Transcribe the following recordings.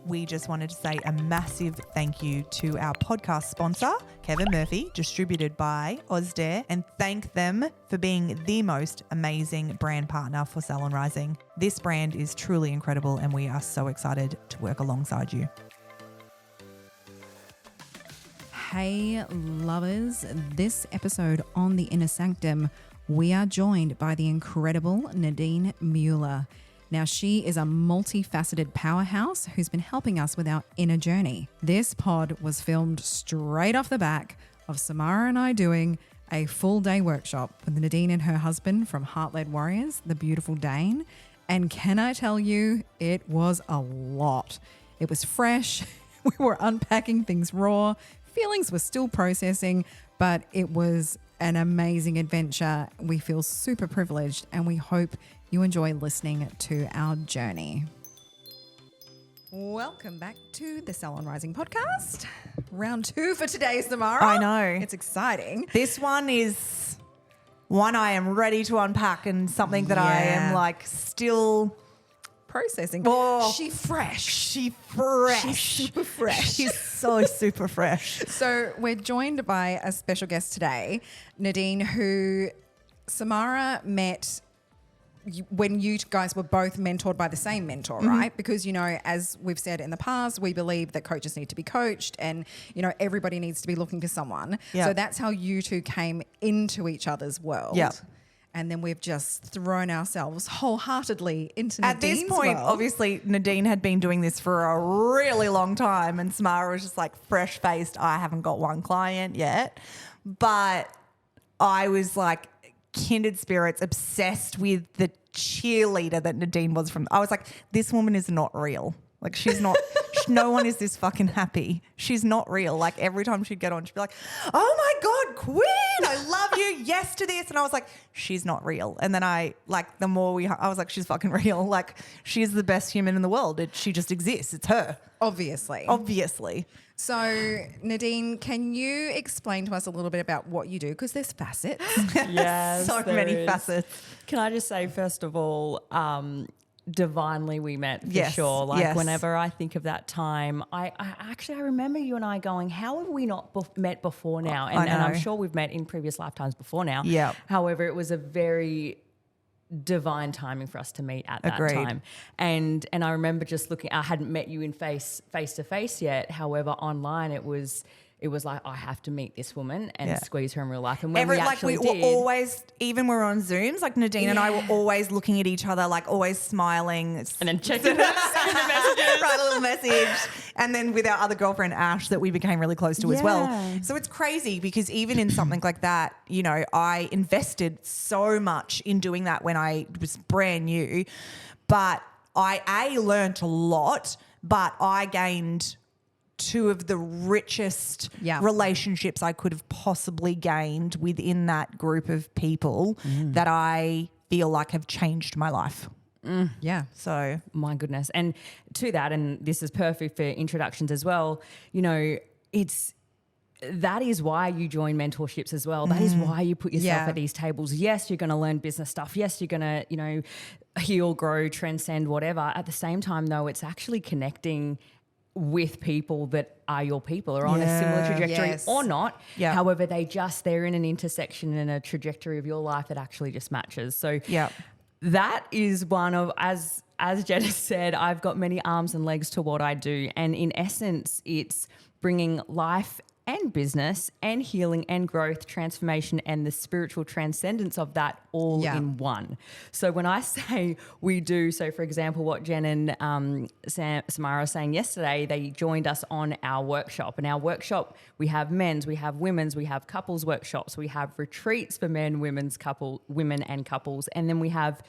we just wanted to say a massive thank you to our podcast sponsor, Kevin Murphy, distributed by Husband Dane, and thank them for being the most amazing brand partner for Salon Rising. This brand is truly incredible and we are so excited to work alongside you. Hey lovers, this episode on the Inner Sanctum, we are joined by the incredible Nadine Muller. Now, she is a multifaceted powerhouse who's been helping us with our inner journey. This pod was filmed straight off the back of Samara and I doing a full day workshop with Nadine and her husband from Heart-Led Warriors, the beautiful Dane. And can I tell you, it was a lot. It was fresh. We were unpacking things raw. Feelings were still processing, but it was an amazing adventure. We feel super privileged and we hope you enjoy listening to our journey. Welcome back to the Salon Rising podcast. Round 2 for today, Samara. I know. It's exciting. This one is one I am ready to unpack and something that I am like still processing. Oh, She's fresh. She's fresh. She's super fresh. She's so super fresh. So we're joined by a special guest today, Nadine, who Samara met when you guys were both mentored by the same mentor, right? Because, you know, as we've said in the past, we believe that coaches need to be coached and, you know, everybody needs to be looking for someone. Yep. So that's how you two came into each other's world. Yep. And then we've just thrown ourselves wholeheartedly into Nadine's At this point, world. obviously, Nadine had been doing this for a really long time and Samara was just like fresh-faced. I haven't got one client yet. But I was like kindred spirits, obsessed with the cheerleader that Nadine was from. I was like, this woman is not real. Like, she's not, no one is this fucking happy. She's not real. Like, every time she'd get on, she'd be like, oh my God, queen, I love you. Yes to this. And I was like, she's not real. And then I was like, she's fucking real. Like, she's the best human in the world. She just exists. It's her. Obviously. So, Nadine, can you explain to us a little bit about what you do? Because there's facets. Yes, so many facets. Can I just say, first of all, divinely we met for sure. Like yes. whenever I think of that time, I remember you and I going, how have we not met before now? And I'm sure we've met in previous lifetimes before now. Yeah. However, it was a very divine timing for us to meet at that time. And I remember just looking, I hadn't met you in face to face yet. However, online it was like, I have to meet this woman and squeeze her in real life. And when we actually were always, even when we were on Zooms, like Nadine and I were always looking at each other, like always smiling. And then checking the messages. Write a little message. And then with our other girlfriend, Ash, that we became really close to as well. So it's crazy because even in something like that, you know, I invested so much in doing that when I was brand new. But I learned a lot, but I gained 2 of the richest relationships I could have possibly gained within that group of people that I feel like have changed my life. Yeah. So my goodness. And to that, and this is perfect for introductions as well, you know, that is why you join mentorships as well. That is why you put yourself at these tables. Yes, you're going to learn business stuff. Yes, you're going to, you know, heal, grow, transcend, whatever. At the same time, though, it's actually connecting with people that are your people or on a similar trajectory or not. Yeah. However, they're in an intersection and a trajectory of your life that actually just matches. So that is one of, as Jen has said, I've got many arms and legs to what I do. And in essence, it's bringing life and business and healing and growth, transformation and the spiritual transcendence of that all in one. So when I say we do, so for example, what Jen and Samara were saying yesterday, they joined us on our workshop. And our workshop, we have men's, we have women's, we have couples workshops, we have retreats for men, women and couples, and then we have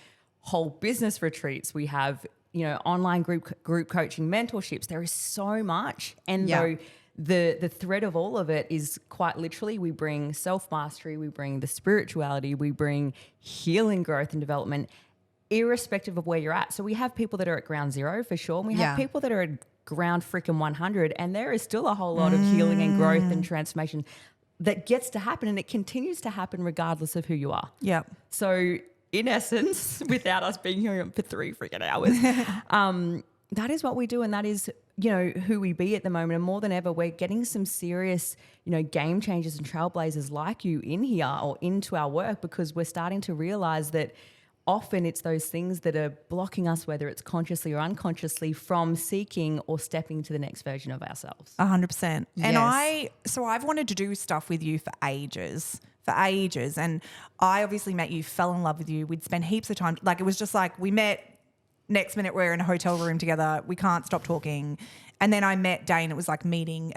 whole business retreats. We have, you know, online group coaching mentorships. There is so much. And though the thread of all of it is quite literally we bring self-mastery, we bring the spirituality, we bring healing, growth and development irrespective of where you're at. So we have people that are at ground zero for sure, and we have people that are at ground freaking 100, and there is still a whole lot of healing and growth and transformation that gets to happen, and it continues to happen regardless of who you are. Yeah. So in essence, without us being here for 3 freaking hours, that is what we do, and that is, who we be at the moment. And more than ever, we're getting some serious, game changers and trailblazers like you in here or into our work, because we're starting to realize that often it's those things that are blocking us, whether it's consciously or unconsciously, from seeking or stepping to the next version of ourselves. 100%. And Yes. I've wanted to do stuff with you for ages. And I obviously met you, fell in love with you. We'd spend heaps of time. Like, it was just like we met, next minute we're in a hotel room together. We can't stop talking. And then I met Dane. It was like meeting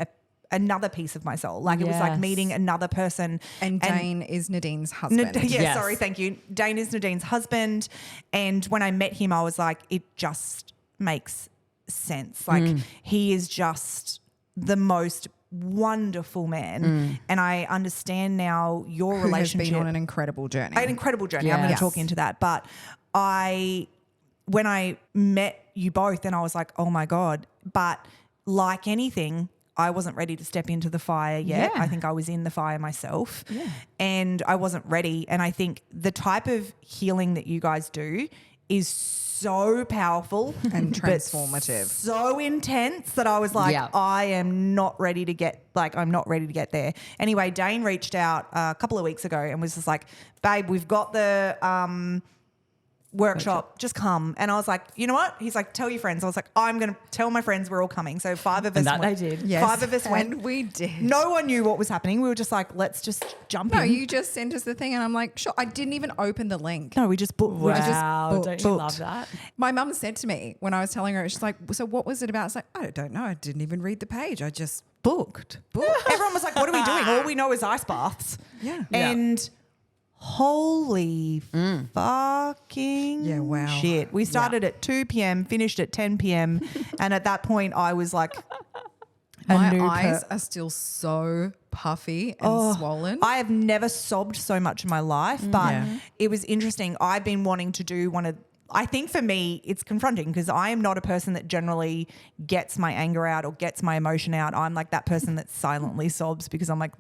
another piece of my soul. Like, it was like meeting another person. And Dane is Nadine's husband. Sorry, thank you. Dane is Nadine's husband. And when I met him, I was like, it just makes sense. Like, he is just the most wonderful man. And I understand now your Who relationship. has been on an incredible journey. I'm going to talk into that. But when I met you both, and I was like, oh my God. But like anything, I wasn't ready to step into the fire yet. Yeah. I think I was in the fire myself and I wasn't ready. And I think the type of healing that you guys do is so powerful and transformative. So intense that I was like, I'm not ready to get there. Anyway, Dane reached out a couple of weeks ago and was just like, babe, we've got the workshop, just come. And I was like, you know what? He's like, tell your friends. I was like, I'm going to tell my friends we're all coming. So 5 of us And went. they did. Yes. 5 of us went. And we did. No one knew what was happening. We were just like, let's just jump No, in. you just sent us the thing and I'm like, sure. I didn't even open the link. No, we just booked. We just Wow, don't you love that? My mum said to me when I was telling her, she's like, so what was it about? I was like, I don't know. I didn't even read the page. I just booked. Everyone was like, what are we doing? All we know is ice baths. Yeah. And holy fucking shit. We started at 2 p.m, finished at 10 p.m. And at that point I was like, my eyes are still so puffy and swollen. I have never sobbed so much in my life, but it was interesting. I've been wanting to do I think for me it's confronting because I am not a person that generally gets my anger out or gets my emotion out. I'm like that person that silently sobs because I'm like,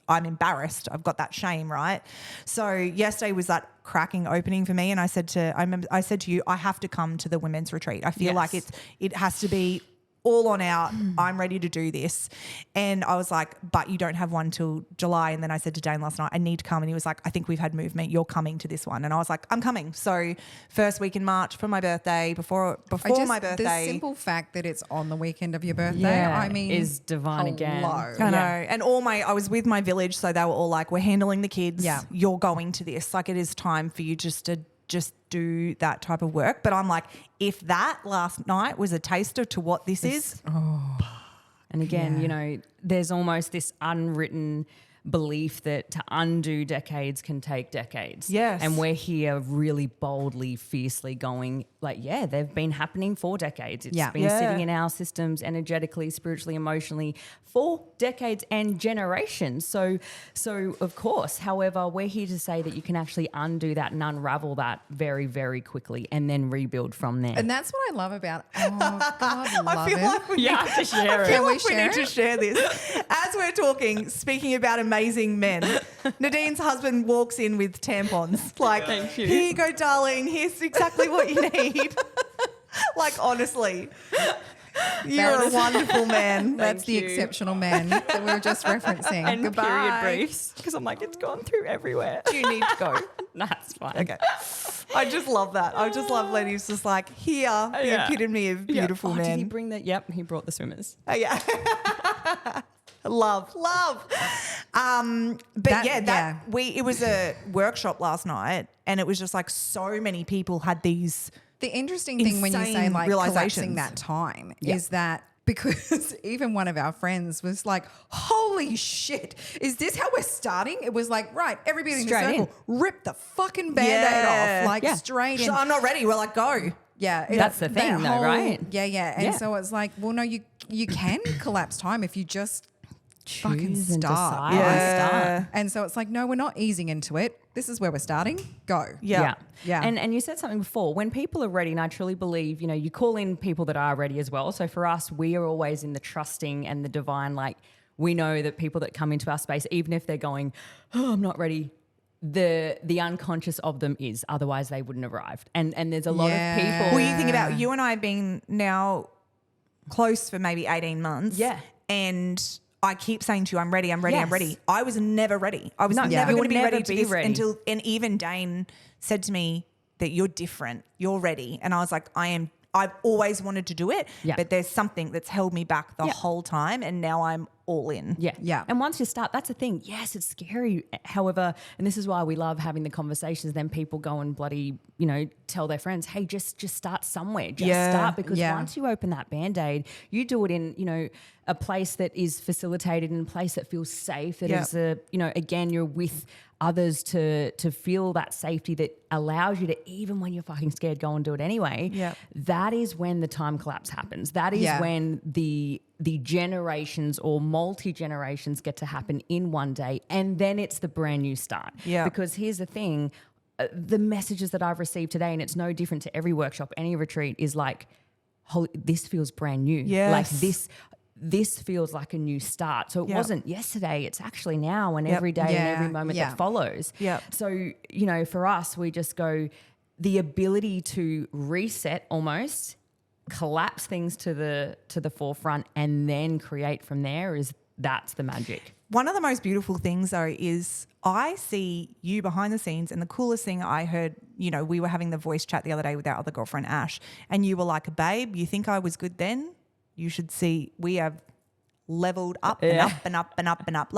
I'm embarrassed. I've got that shame, right? So yesterday was that cracking opening for me, and I said to you, I have to come to the women's retreat. I feel like it has to be all on out. I'm ready to do this. And I was like, but you don't have one till July. And then I said to Dane last night, I need to come. And he was like, I think we've had movement. You're coming to this one. And I was like, I'm coming. So first week in March for my birthday, before my birthday. The simple fact that it's on the weekend of your birthday, I mean, is divine again. I know. And I was with my village. So they were all like, we're handling the kids. Yeah. You're going to this. Like, it is time for you just to do that type of work. But I'm like, if that last night was a taster to what this is. And again, there's almost this unwritten belief that to undo decades can take decades. Yes. And we're here really boldly, fiercely going like, they've been happening for decades. It's been sitting in our systems energetically, spiritually, emotionally for decades and generations. So of course, however, we're here to say that you can actually undo that and unravel that very, very quickly and then rebuild from there. And that's what I love about God, I feel like we have to share it. Can we we share need to it? share this. As we're talking, speaking about amazing men, Nadine's husband walks in with tampons. Like, Thank you. Here you go, darling. Here's exactly what you need. Like, honestly, you're a wonderful man. That's the you. exceptional man that we were just referencing. And Goodbye. period briefs, because I'm like, it's gone through everywhere. You need to go. That's fine. Okay. I just love that. I just love that he's just like, here, the epitome of beautiful men. Did he bring that? Yep, he brought the swimmers. Oh, yeah. Love. It was a workshop last night, and it was just like so many people had these. The interesting thing when you say insane like collapsing realizations. that time is that because even one of our friends was like, holy shit, is this how we're starting? It was like, right, everybody in the Straight circle, rip the fucking Band-Aid off, straight in. So I'm not ready. We're like, go. Yeah. That's the thing though, right? Yeah. And so it's like, well, no, you can collapse time if you just fucking Choose and start. decide. Yeah. Start. And so it's like, no, we're not easing into it. This is where we're starting. Go. Yeah. And you said something before, when people are ready, and I truly believe, you call in people that are ready as well. So for us, we are always in the trusting and the divine. Like, we know that people that come into our space, even if they're going, oh, I'm not ready, the unconscious of them is. Otherwise, they wouldn't have arrived. And there's a lot of people. Well, you think about you and I being now close for maybe 18 months. Yeah. And I keep saying to you, I'm ready, I'm ready, Yes. I'm ready. I was never ready. I was never you going would to be never ready to be this ready. until, and even Dane said to me that you're different, you're ready. And I was like, I've always wanted to do it, Yeah. but there's something that's held me back the whole time, and now I'm all in. Yeah. Yeah. And once you start, that's the thing. Yes, it's scary. However, and this is why we love having the conversations, then people go and bloody, tell their friends, hey, just start somewhere. Just start. Because once you open that Band-Aid, you do it in, a place that is facilitated, in a place that feels safe, that is again, you're with others to feel that safety that allows you to, even when you're fucking scared, go and do it anyway. Yeah. That is when the time collapse happens. That is when the generations or multi-generations get to happen in one day, and then it's the brand new start. Yeah. Because here's the thing, the messages that I've received today, and it's no different to every workshop, any retreat, is like, holy, this feels brand new. Yes. Like this feels like a new start. So it wasn't yesterday, it's actually now and every day and every moment that follows. Yep. So, for us, we just go, the ability to reset almost, collapse things to the forefront, and then create from there that's the magic. One of the most beautiful things though is I see you behind the scenes, and the coolest thing I heard, we were having the voice chat the other day with our other girlfriend Ash, and you were like, babe, you think I was good then? You should see we have leveled up and up and up and up and up.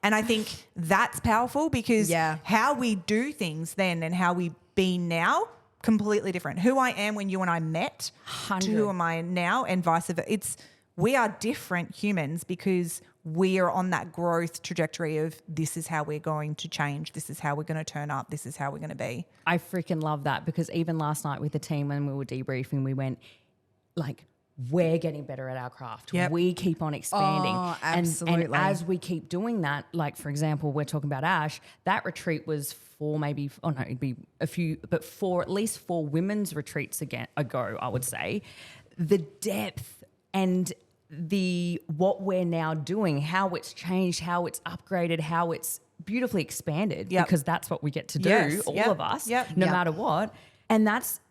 And I think that's powerful, because how we do things then and how we be now, completely different. Who I am when you and I met 100. to who am I now, and vice versa. We are different humans because we are on that growth trajectory of this is how we're going to change. This is how we're going to turn up. This is how we're going to be. I freaking love that, because even last night with the team when we were debriefing, we went like, we're getting better at our craft. Yep. We keep on expanding. Oh, absolutely. And as we keep doing that, like for example, we're talking about Ash, that retreat was it'd be a few, but at least four women's retreats ago, I would say. The depth and what we're now doing, how it's changed, how it's upgraded, how it's beautifully expanded, because that's what we get to do, all of us, no matter what. And that's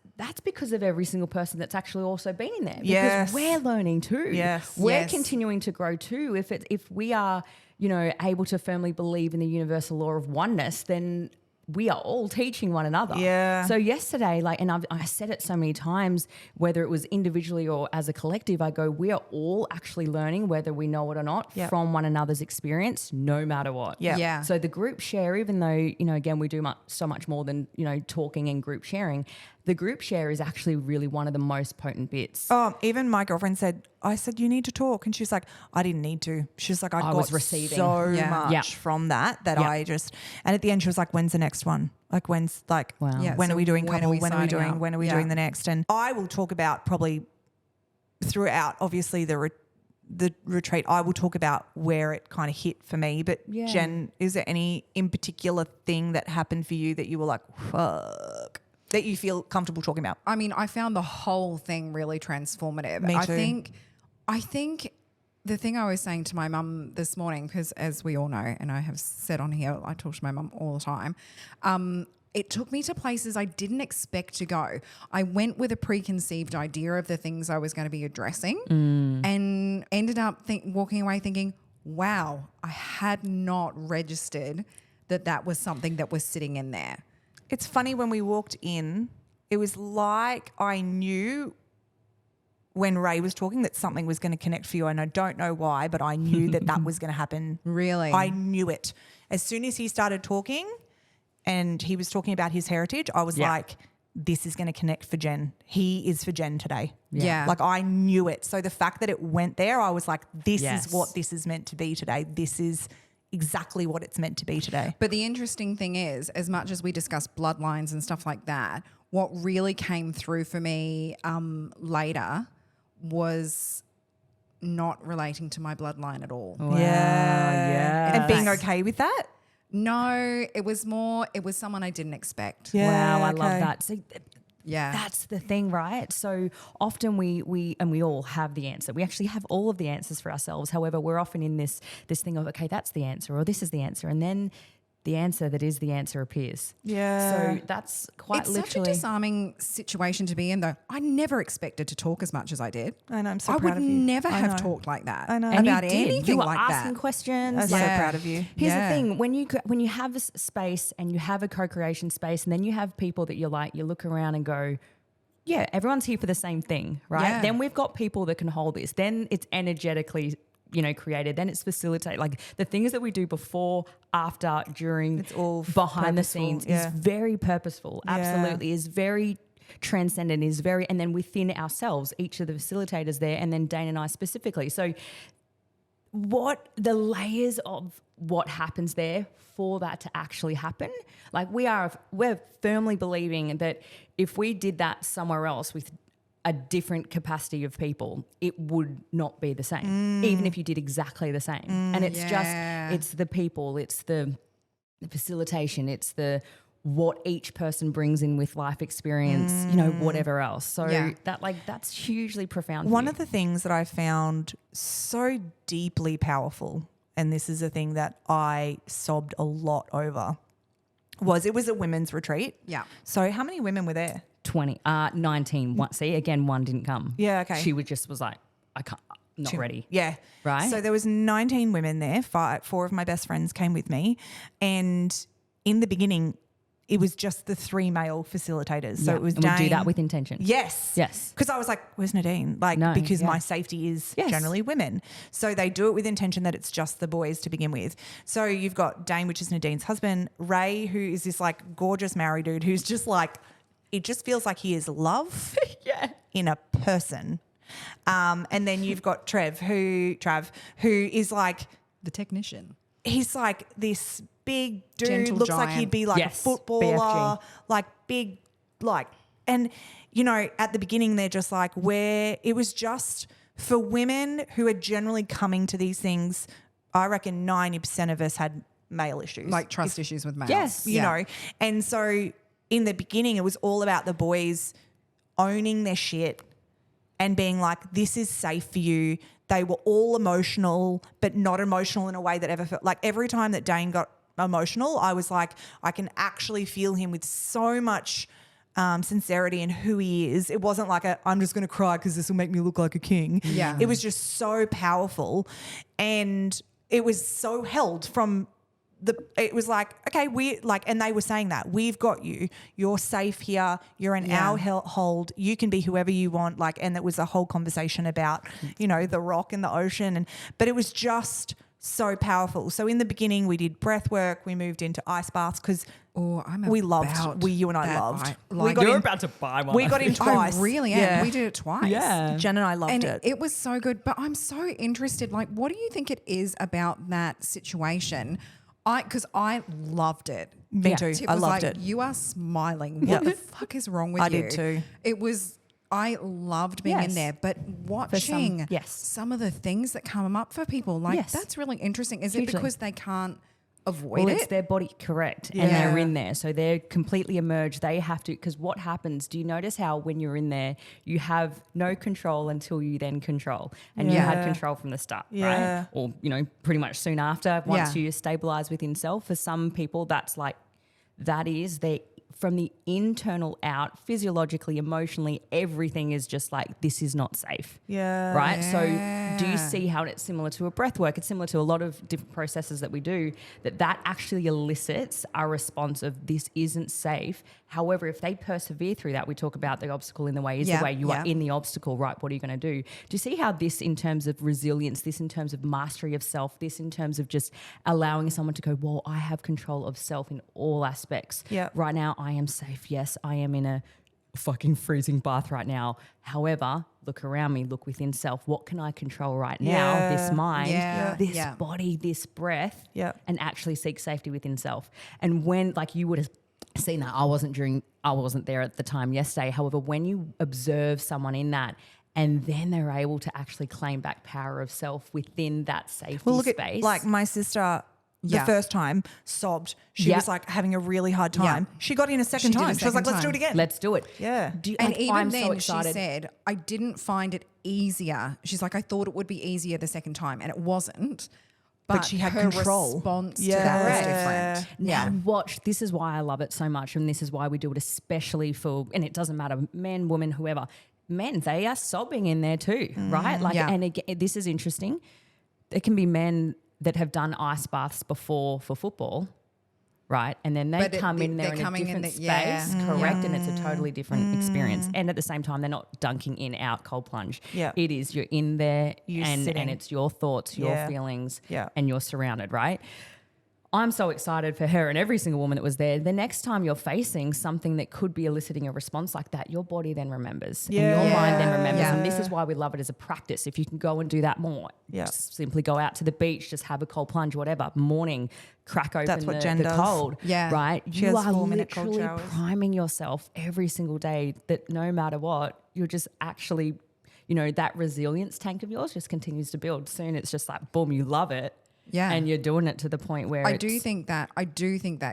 because of every single person that's actually also been in there. Because we're learning too. Yes. We're continuing to grow too. If we are, able to firmly believe in the universal law of oneness, then we are all teaching one another. Yeah. So yesterday, and I said it so many times, whether it was individually or as a collective, I go, we are all actually learning, whether we know it or not, from one another's experience, no matter what. Yeah. So the group share, even though, again, we do so much more than, talking and group sharing, the group share is actually really one of the most potent bits. Oh, even my girlfriend I said, you need to talk. And she's like, I didn't need to. She's like, I was receiving so much from that I just, and at the end she was like, when's the next one? Like when's when are we doing couple? When are we doing the next? And I will talk about probably throughout, obviously the retreat, I will talk about where it kind of hit for me. But Jen, is there any in particular thing that happened for you that you were like, fuck, that you feel comfortable talking about? I mean, I found the whole thing really transformative. Me too. I think the thing I was saying to my mum this morning, because as we all know, and I have said on here, I talk to my mum all the time, it took me to places I didn't expect to go. I went with a preconceived idea of the things I was going to be addressing and ended up walking away thinking, wow, I had not registered that was something that was sitting in there. It's funny, when we walked in, it was like I knew when Ray was talking that something was going to connect for you, and I don't know why, but I knew that was going to happen. Really? I knew it. As soon as he started talking and he was talking about his heritage, I was like, this is going to connect for Jen. He is for Jen today. Yeah. Like I knew it. So the fact that it went there, I was like, this is what this is meant to be today. This is exactly what it's meant to be today. But the interesting thing is, as much as we discuss bloodlines and stuff like that, what really came through for me later was not relating to my bloodline at all. Wow, yeah. And being okay with that? No, it was someone I didn't expect. Wow, I love that. So yeah, that's the thing, right? So often we all have the answer. We actually have all of the answers for ourselves. However, we're often in this thing of, okay, that's the answer, or this is the answer. And then the answer that is the answer appears. Yeah. So that's quite It's literally. such a disarming situation to be in, though. I never expected to talk as much as I did. I know, I'm so I proud would of you. never I have know. talked like that. I know. And about you did. anything You were like asking that. questions. I'm so proud of you. Here's Yeah. the thing: when you have a space and you have a co-creation space, and then you have people that you look around and go, yeah, everyone's here for the same thing, right? Yeah. Then we've got people that can hold this. Then it's energetically, created. Then it's facilitated. Like the things that we do before, after, during, It's all behind the purposeful, scenes yeah. is very purposeful. Yeah. Absolutely, is very transcendent. Is very, and then within ourselves, each of the facilitators there, and then Dane and I specifically. So what the layers of what happens there for that to actually happen, like we're firmly believing that if we did that somewhere else with a different capacity of people, it would not be the same, even if you did exactly the same. And it's it's the people, it's the facilitation, it's the what each person brings in with life experience, whatever else. So that's hugely profound. One of the things that I found so deeply powerful, and this is a thing that I sobbed a lot over, it was a women's retreat. Yeah. So how many women were there? 19. See, again, one didn't come. Yeah, okay. She was like, I can't, not ready. Yeah. Right? So there was 19 women there. Four of my best friends came with me. And in the beginning, it was just the 3 male facilitators. So it was and Dane. we do that with intention. Yes. Yes. Because I was like, where's Nadine? Because my safety is generally women. So they do it with intention that it's just the boys to begin with. So you've got Dane, which is Nadine's husband, Ray, who is this like gorgeous Maori dude who's just like, it just feels like he is love in a person. And then you've got Trav, who is like The technician. he's like this big dude, Gentle looks like giant. he'd be like a footballer, BFG. like big, like, and at the beginning they're just like it was just for women who are generally coming to these things. I reckon 90% of us had male issues, Like trust issues with males. Yes. you know, and so in the beginning it was all about the boys owning their shit and being like, this is safe for you. They were all emotional, but not emotional in a way that ever felt like every time that Dane got emotional, I was like, I can actually feel him with so much sincerity in who he is. It wasn't like I'm just going to cry because this will make me look like a king. Yeah. It was just so powerful. And it was so held from it was like, okay, and they were saying that we've got you, you're safe here, you're in our hold, you can be whoever you want. And it was a whole conversation about, the rock and the ocean. But it was just so powerful. So in the beginning we did breath work, we moved into ice baths because you and I loved. You're about to buy one. We got in twice. I really am. Yeah. We did it twice. Yeah. Jen and I loved And it. it was so good. But I'm so interested. Like, what do you think it is about that situation? Because I loved it. Me too. Tip I was loved like, it. you are smiling. What the fuck is wrong with you? I did too. I loved being in there, but watching some of the things that come up for people, that's really interesting. Is it because they can't avoid it? It's their body, correct. And they're in there. So they're completely immersed. They have to, because what happens, do you notice how when you're in there, you have no control until you then control. And you had control from the start, right? Or, pretty much soon after, once you stabilize within self. For some people, that is from the internal out, physiologically, emotionally, everything is just like, this is not safe. Yeah. Right? So do you see how it's similar to a breath work? It's similar to a lot of different processes that we do, that actually elicits a response of this isn't safe. However, if they persevere through that, we talk about the obstacle in the way is the way. You are in the obstacle, right? What are you going to do? Do you see how this in terms of resilience, this in terms of mastery of self, this in terms of just allowing someone to go, well, I have control of self in all aspects. Yeah. Right now, I am safe. Yes, I am in a fucking freezing bath right now. However, look around me, look within self. What can I control right now? This mind, this body, this breath, and actually seek safety within self. And when, you would have seen that, I wasn't there at the time yesterday. However, when you observe someone in that, and then they're able to actually claim back power of self within that safety space. Like my sister, the first time sobbed. She was having a really hard time. She got in a second time. She was like, let's do it again. Let's do it. Yeah. And even then she said, I didn't find it easier. She's like, I thought it would be easier the second time and it wasn't. but she had her control. response to that was different. Now watch, this is why I love it so much, and this is why we do it especially for, and it doesn't matter, men, women, whoever, men, they are sobbing in there too, right? Like, and again, this is interesting. There can be men that have done ice baths before for football, right? And then they come in there in a different space, correct? And it's a totally different experience. And at the same time, they're not dunking in, out, cold plunge. Yeah. It is, you're in there and sitting. it's your thoughts, your feelings, Yeah. and you're surrounded, right? I'm so excited for her and every single woman that was there. The next time you're facing something that could be eliciting a response like that, your body then remembers and your mind then remembers. And this is why we love it as a practice. If you can go and do that more, just simply go out to the beach, just have a cold plunge, whatever, morning, crack open That's what Jen does. cold, right? She You has are 4-minute cold literally showers. priming yourself every single day that no matter what, you're just actually, you know, that resilience tank of yours just continues to build. Soon it's just like, boom, you love it. Yeah. And you're doing it to the point where I do think that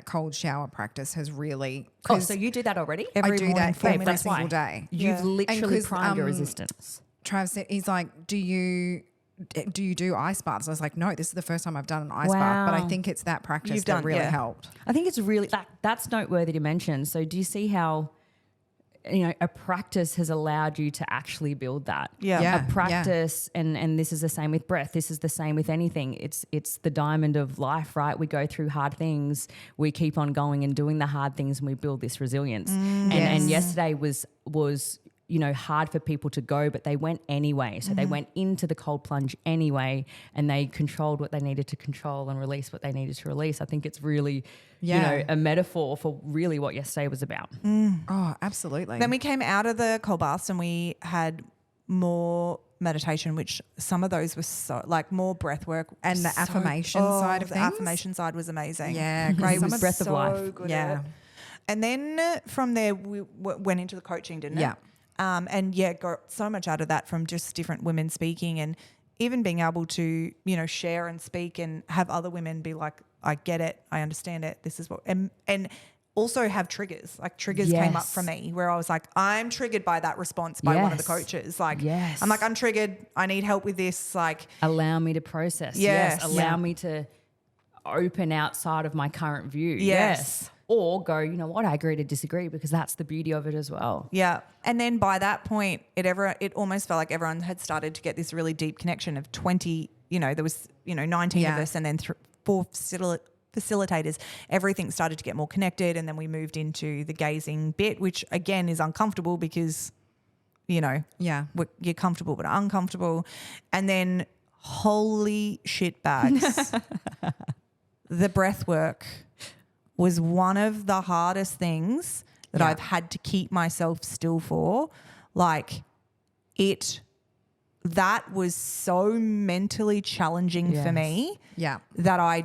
cold shower practice has really. Oh, so you do that already? I do that every That's single why. day. You've literally 'cause, primed your resistance. Trav said, he's like, do you do ice baths? I was like, no, this is the first time I've done an ice bath, but I think it's that practice that really helped. I think it's really, that's noteworthy to mention. So do you see how, you know, a practice has allowed you to actually build that? Yeah. A practice, and this is the same with breath. This is the same with anything. It's the diamond of life, right? We go through hard things. We keep on going and doing the hard things, and we build this resilience. And yesterday was you know, hard for people to go, but they went anyway. So they went into the cold plunge anyway, and they controlled what they needed to control and release what they needed to release. I think it's really, you know, a metaphor for really what yesterday was about. Oh, absolutely. Then we came out of the cold baths and we had more meditation, which some of those were so like more breath work and the affirmation side of the things. affirmation side was amazing. Yeah, Ray some was of breath of life. good at it. And then from there we went into the coaching, didn't it? And got so much out of that from just different women speaking, and even being able to, you know, share and speak and have other women be like, I get it, I understand it, this is what, and also have triggers. Like triggers came up for me where I was like, I'm triggered by that response by one of the coaches. Like, I'm like, I'm triggered, I need help with this. Like, allow me to process. Yes. Allow me to open outside of my current view. Yes. Or go, you know what, I agree to disagree, because that's the beauty of it as well. Yeah. And then by that point, it almost felt like everyone had started to get this really deep connection of 20, you know, there was, you know, 19 of us, and then 4 facilitators. Everything started to get more connected, and then we moved into the gazing bit, which again is uncomfortable because, you know, you're comfortable but uncomfortable. And then holy shit bags. The breath work was one of the hardest things that I've had to keep myself still for. Like that was so mentally challenging for me that I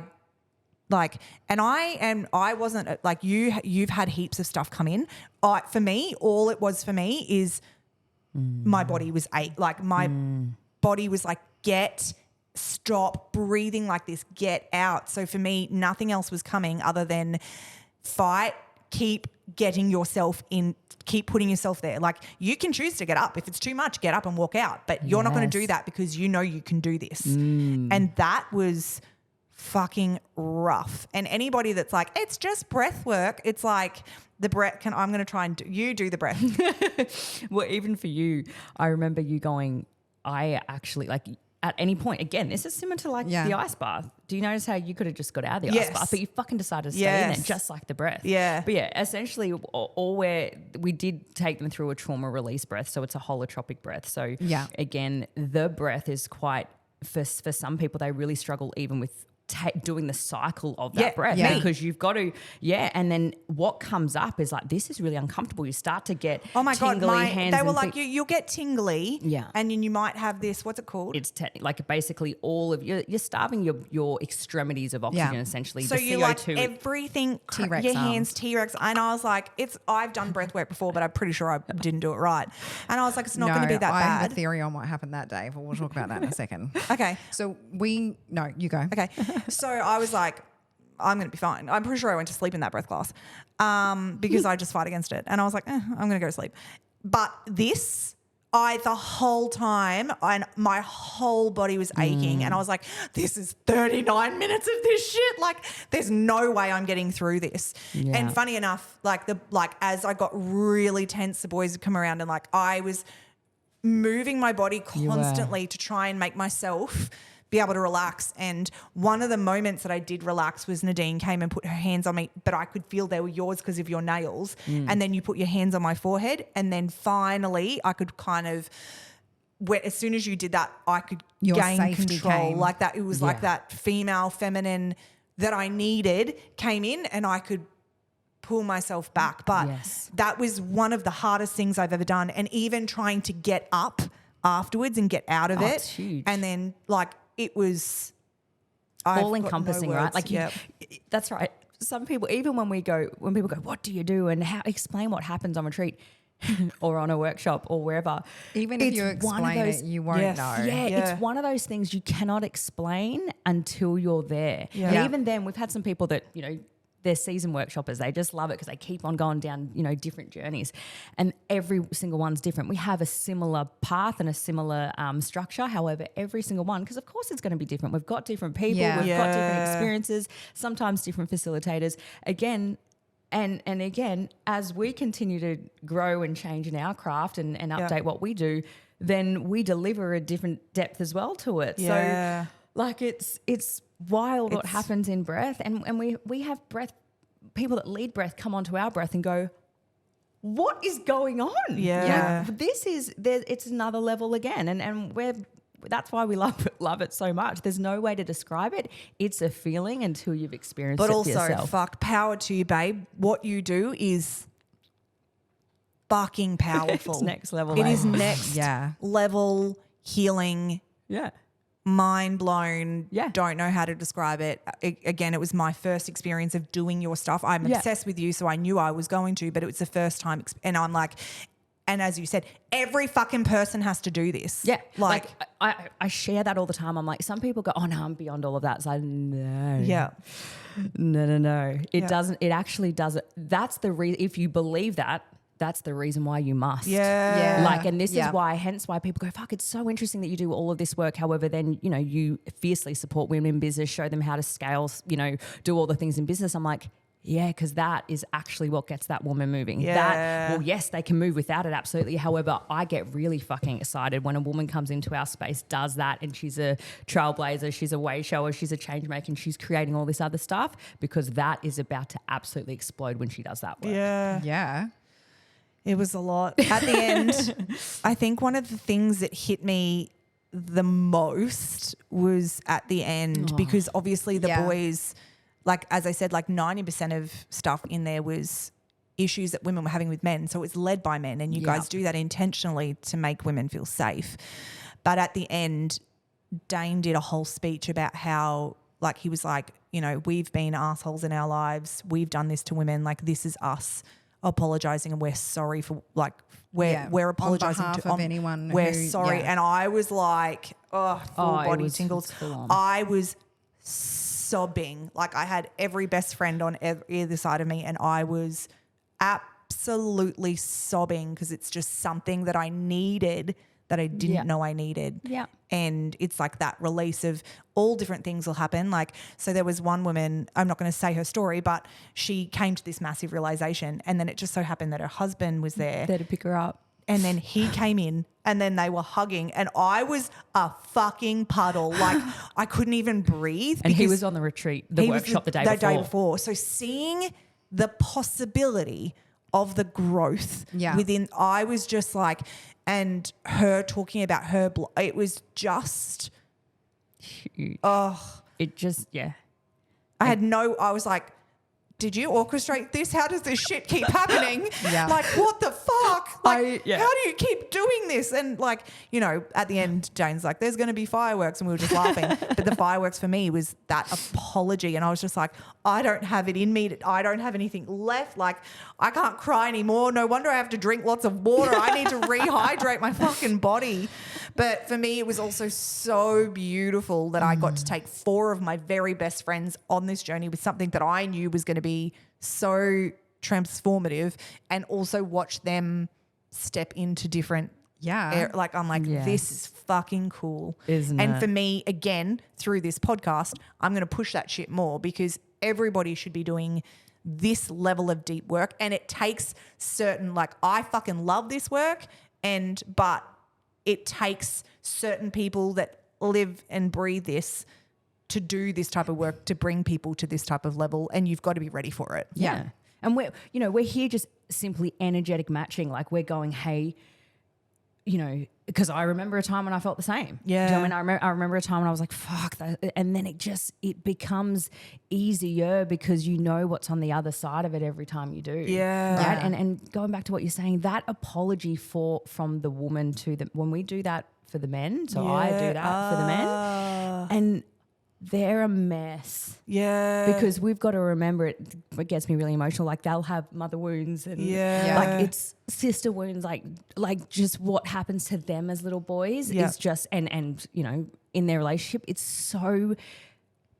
wasn't like you've had heaps of stuff come in. For me, all it was for me is my body was my body was like, stop breathing like this, get out. So for me, nothing else was coming other than fight, keep getting yourself in, keep putting yourself there. Like you can choose to get up. If it's too much, get up and walk out. But you're not going to do that because you know you can do this. And that was fucking rough. And anybody that's like, it's just breath work, it's like the breath, I'm going to try and do the breath. Well, even for you, I remember you going, I actually like at any point, again, this is similar to like the ice bath. Do you notice how you could have just got out of the ice bath, but you fucking decided to stay in it, just like the breath? Yeah. But essentially we did take them through a trauma release breath. So it's a holotropic breath. So again, the breath is quite, for some people, they really struggle even with doing the cycle of that breath because you've got to, and then what comes up is like, this is really uncomfortable. You start to get tingly hands. They were like, you'll get tingly, and then you might have this, what's it called? It's like basically all of you're starving your extremities of oxygen essentially. So the you CO2, like everything, T-Rex your arms. hands, T-Rex. And I was like, I've done breath work before, but I'm pretty sure I didn't do it right. And I was like, it's not going to be that I have bad. a theory on what happened that day, but we'll talk about that in a second. Okay. So you go. Okay. So I was like, I'm going to be fine. I'm pretty sure I went to sleep in that breath class because I just fight against it. And I was like, I'm going to go to sleep. But this, the whole time, and my whole body was aching, and I was like, this is 39 minutes of this shit. Like, there's no way I'm getting through this. Yeah. And funny enough, as I got really tense, the boys would come around, and I was moving my body constantly to try and make myself be able to relax. And one of the moments that I did relax was Nadine came and put her hands on me, but I could feel they were yours because of your nails. And then you put your hands on my forehead, and then finally I could kind of, as soon as you did that, I could gain control. Came. Like that, it was like that female feminine that I needed came in, and I could pull myself back. But that was one of the hardest things I've ever done. And even trying to get up afterwards and get out of it. It's huge. And then it was all encompassing, right? Like yep. That's right. Some people, even when people go, what do you do? And explain what happens on retreat or on a workshop or wherever. Even if you explain it, you won't know. Yeah, it's one of those things you cannot explain until you're there. Yeah. And even then, we've had some people that, they're season workshoppers. They just love it because they keep on going down, different journeys, and every single one's different. We have a similar path and a similar structure. However, every single one, because of course it's going to be different. We've got different people. We've got different experiences, sometimes different facilitators. Again, and again, as we continue to grow and change in our craft and update what we do, then we deliver a different depth as well to it. Yeah. So it's wild what happens in breath, and we have breath people that lead breath come onto our breath and go, what is going on? It's another level again, and that's why we love it so much. There's no way to describe it. It's a feeling until you've experienced it for yourself. But also, power to you, babe. What you do is fucking powerful. It's next level. It is next level healing. Yeah. Mind blown. Yeah. Don't know how to describe it. Again, it was my first experience of doing your stuff. I'm obsessed with you, so I knew I was going to, but it was the first time. And I'm like, and as you said, every fucking person has to do this. Yeah. Like I share that all the time. I'm like, some people go, oh no, I'm beyond all of that. It's like, no. Yeah. No. It doesn't. It actually doesn't. That's the reason. If you believe that, that's the reason why you must. Yeah. And this is why, hence why people go, fuck, it's so interesting that you do all of this work. However, then, you fiercely support women in business, show them how to scale, do all the things in business. I'm like, yeah, because that is actually what gets that woman moving. Yeah. Yes, they can move without it, absolutely. However, I get really fucking excited when a woman comes into our space, does that, and she's a trailblazer, she's a way shower, she's a change maker, and she's creating all this other stuff, because that is about to absolutely explode when she does that work. Yeah. Yeah. It was a lot. At the end, I think one of the things that hit me the most was at the end, because obviously the boys, as I said, 90% of stuff in there was issues that women were having with men. So it's led by men, and you guys do that intentionally to make women feel safe. But at the end, Dane did a whole speech about how, he was like, we've been assholes in our lives. We've done this to women. This is us apologizing, and we're sorry for we're apologizing on behalf of anyone. We're sorry. And I was like, full body tingles. I was sobbing. I had every best friend on either side of me, and I was absolutely sobbing, because it's just something that I needed that I didn't know I needed. Yeah. And it's that release of all different things will happen. So there was one woman, I'm not going to say her story, but she came to this massive realization, and then it just so happened that her husband was there to pick her up. And then he came in, and then they were hugging, and I was a fucking puddle. I couldn't even breathe. And he was on the retreat, the workshop the day before. So seeing the possibility of the growth within, I was just and her talking about her, it was just huge. It just, I was like, did you orchestrate this? How does this shit keep happening? What the fuck? How do you keep doing this? And at the end, Jane's like, there's going to be fireworks, and we were just laughing. But the fireworks for me was that apology. And I was just like, I don't have it in me. I don't have anything left. I can't cry anymore. No wonder I have to drink lots of water. I need to rehydrate my fucking body. But for me, it was also so beautiful that I got to take 4 of my very best friends on this journey with something that I knew was going to be so transformative, and also watch them step into different Yeah. Like I'm like, Yes. this is fucking cool. Isn't and it? for me, again, through this podcast, I'm going to push that shit more because everybody should be doing this level of deep work. And it takes certain, like I fucking love this work but it takes certain people that live and breathe this to do this type of work to bring people to this type of level, and you've got to be ready for it. Yeah. And we're here just simply energetic matching. Like we're going, hey, because I remember a time when I felt the same. Yeah. Do you know what I mean? I remember a time when I was like, fuck that. And then it becomes easier because you know what's on the other side of it every time you do. Yeah. Right. Yeah. And going back to what you're saying, that apology from the woman to when we do that for the men. So I do that for the men. And they're a mess. Yeah. Because we've got to remember it gets me really emotional. Like they'll have mother wounds and like it's sister wounds, like just what happens to them as little boys is just and in their relationship, it's so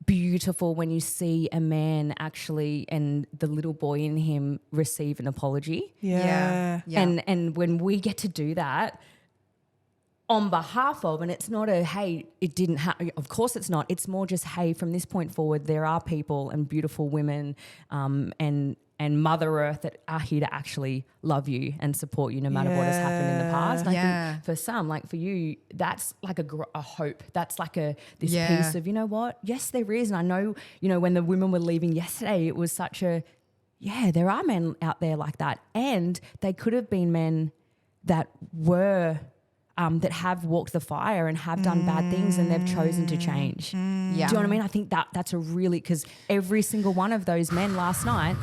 beautiful when you see a man actually and the little boy in him receive an apology. Yeah. And when we get to do that on behalf of, and it's not a, hey, it didn't happen. Of course it's not. It's more just, hey, from this point forward, there are people and beautiful women and Mother Earth that are here to actually love you and support you no matter what has happened in the past. And I think for some, like for you, that's like a hope. That's like this piece of, you know what? Yes, there is. And I know, when the women were leaving yesterday, it was such a, there are men out there like that. And they could have been men that were that have walked the fire and have done bad things and they've chosen to change. Yeah. Do you know what I mean? I think that's a really, because every single one of those men last night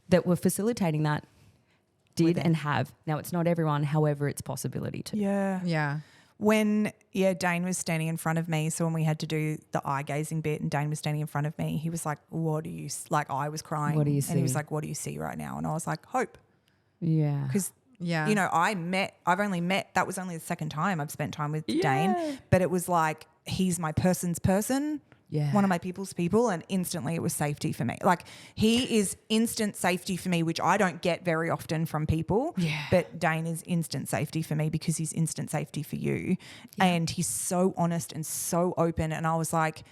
that were facilitating that did and have. Now, it's not everyone, however, it's possibility to. Yeah. Yeah. When Dane was standing in front of me, so when we had to do the eye gazing bit and Dane was standing in front of me, he was like, what do you, like I was crying. What do you see? And he was like, what do you see right now? And I was like, hope. Yeah. Because Yeah. I've only met, that was only the second time I've spent time with Dane, but it was like, he's my person's person. Yeah. One of my people's people, and instantly it was safety for me. Like he is instant safety for me, which I don't get very often from people. Yeah. But Dane is instant safety for me because he's instant safety for you. Yeah. And he's so honest and so open. And I was like,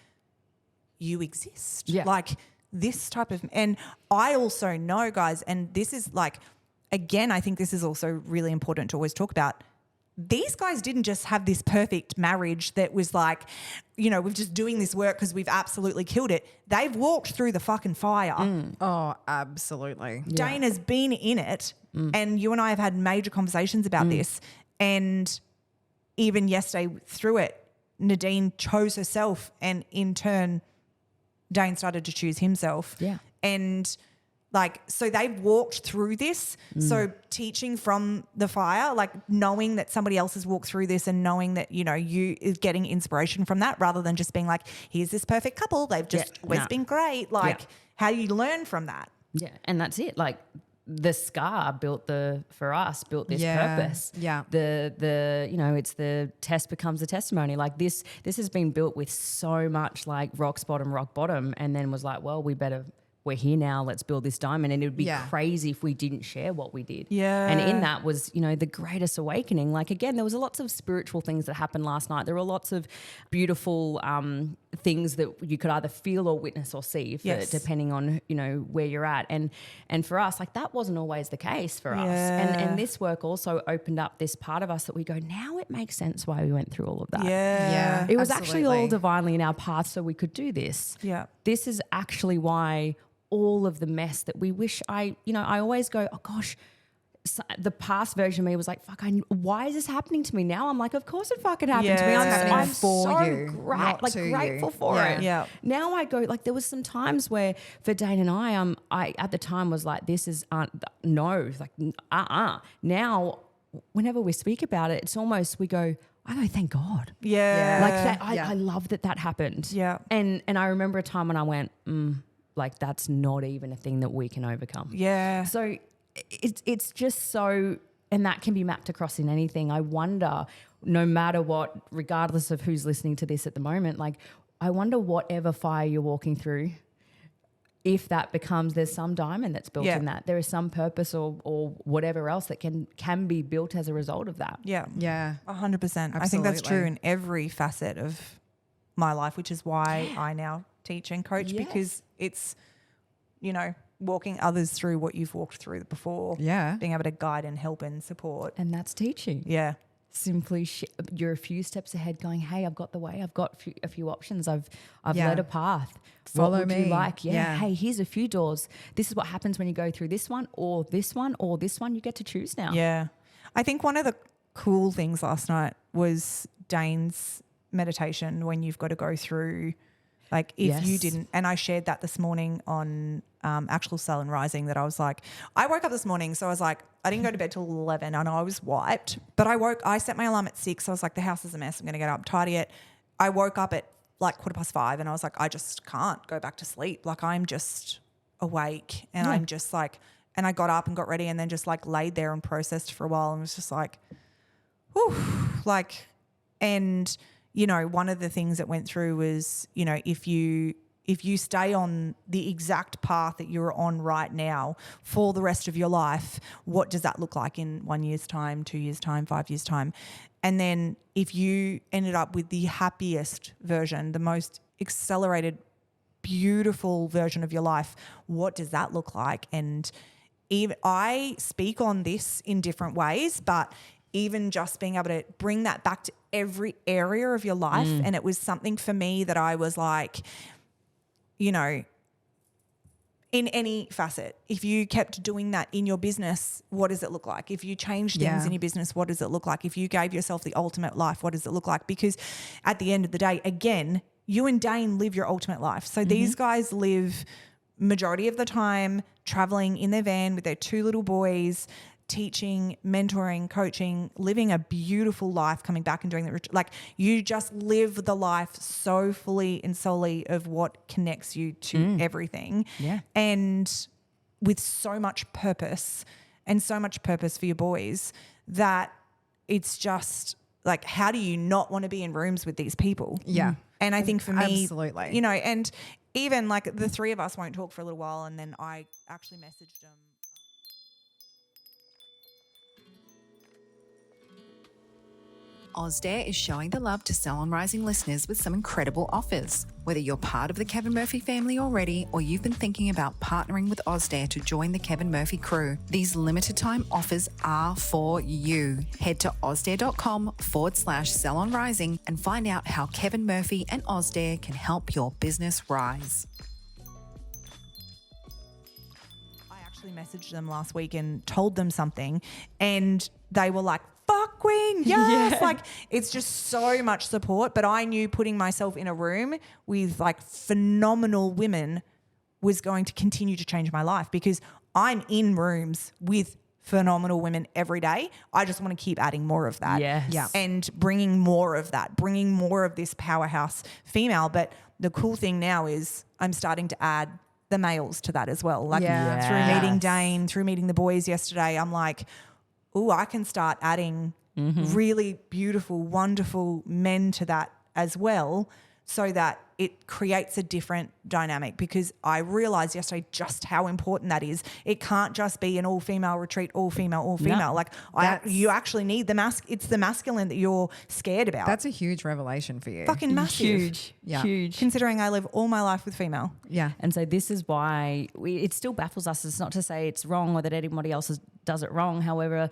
you exist. Yeah. Like this type of, and I also know, guys, and this is like, again, I think this is also really important to always talk about. These guys didn't just have this perfect marriage that was like, we're just doing this work because we've absolutely killed it. They've walked through the fucking fire. Oh, absolutely. Dane has been in it, and you and I have had major conversations about this. And even yesterday through it, Nadine chose herself, and in turn, Dane started to choose himself. Yeah. And like, so they've walked through this. So teaching from the fire, like knowing that somebody else has walked through this and knowing that, you is getting inspiration from that rather than just being like, here's this perfect couple. They've just always been great. Like how do you learn from that? Yeah. And that's it. Like the scar built this purpose. Yeah. It's the test becomes a testimony. Like this has been built with so much like rock bottom. And then was like, well, we're here now, let's build this diamond. And it would be crazy if we didn't share what we did. Yeah. And in that was, the greatest awakening. Like, again, there was lots of spiritual things that happened last night. There were lots of beautiful things that you could either feel or witness or see depending on, where you're at. And for us, like that wasn't always the case for us. And this work also opened up this part of us that we go, now it makes sense why we went through all of that. Yeah. It was absolutely. actually all divinely in our path so we could do this. Yeah. This is actually why all of the mess that we wish I always go, oh gosh, the past version of me was like, fuck, why is this happening to me now? I'm like, of course it fucking happened to me. I'm for so you, not to grateful you. for it. Yeah. Now I go, like there was some times where for Dane and I at the time was like, this is, no, like, Now, whenever we speak about it, it's almost, we go, I go, thank God. Yeah. Like that, I love that happened. Yeah. And I remember a time when I went, like that's not even a thing that we can overcome. Yeah. So it's just so, and that can be mapped across in anything. I wonder, no matter what, regardless of who's listening to this at the moment, like I wonder whatever fire you're walking through, if that becomes, there's some diamond that's built in that. There is some purpose or whatever else that can be built as a result of that. Yeah. Yeah. 100%. I think that's true in every facet of my life, which is why I now teach and coach, because it's, you know, walking others through what you've walked through before. Yeah. Being able to guide and help and support. And that's teaching. Yeah. Simply you're a few steps ahead going, hey, I've got the way, I've got a few options, I've led a path. Follow what would me. you like? Hey, here's a few doors. This is what happens when you go through this one or this one or this one. You get to choose now. Yeah. I think one of the cool things last night was Dane's meditation when you've got to go through, like if you didn't, and I shared that this morning on Actual Cell and Rising, that I was like, I woke up this morning, so I was like, I didn't go to bed till 11. I know I was wiped, but I set my alarm at 6. So I was like, the house is a mess. I'm going to get up, tidy it. I woke up at like 5:15 and I was like, I just can't go back to sleep. Like I'm just awake and I'm just like, and I got up and got ready and then just like laid there and processed for a while and was just like, whew, like, and you know, one of the things that went through was, you know, if you stay on the exact path that you're on right now for the rest of your life, what does that look like in 1 year's time, 2 years' time, 5 years' time? And then if you ended up with the happiest version, the most accelerated, beautiful version of your life, what does that look like? And even I speak on this in different ways, but even just being able to bring that back to every area of your life. And it was something for me that I was like, you know, in any facet, if you kept doing that in your business, what does it look like? If you changed things in your business, what does it look like? If you gave yourself the ultimate life, what does it look like? Because at the end of the day, again, you and Dane live your ultimate life. So these guys live majority of the time traveling in their van with their 2 little boys, teaching, mentoring, coaching, living a beautiful life, coming back and doing that. Like you just live the life so fully and solely of what connects you to everything. Yeah. And with so much purpose and so much purpose for your boys that it's just like, how do you not want to be in rooms with these people? Yeah. And I think for me, absolutely, you know, and even like the 3 of us won't talk for a little while and then I actually messaged them. Ozday is showing the love to Sell on Rising listeners with some incredible offers. Whether you're part of the Kevin Murphy family already or you've been thinking about partnering with Ozday to join the Kevin Murphy crew, these limited time offers are for you. Head to ozday.com/Sell on Rising and find out how Kevin Murphy and Ozday can help your business rise. I actually messaged them last week and told them something and they were like, fuck Queen, yes. Like it's just so much support. But I knew putting myself in a room with like phenomenal women was going to continue to change my life because I'm in rooms with phenomenal women every day. I just want to keep adding more of that. Yeah. And bringing more of that, bringing more of this powerhouse female. But the cool thing now is I'm starting to add the males to that as well. Like through meeting Dane, through meeting the boys yesterday, I'm like, ooh, I can start adding really beautiful, wonderful men to that as well so that it creates a different dynamic because I realised yesterday just how important that is. It can't just be an all-female retreat, all-female. No, like you actually need it's the masculine that you're scared about. That's a huge revelation for you. Fucking massive. Huge. Considering I live all my life with female. Yeah. And so this is why it still baffles us. It's not to say it's wrong or that anybody else does it wrong. However,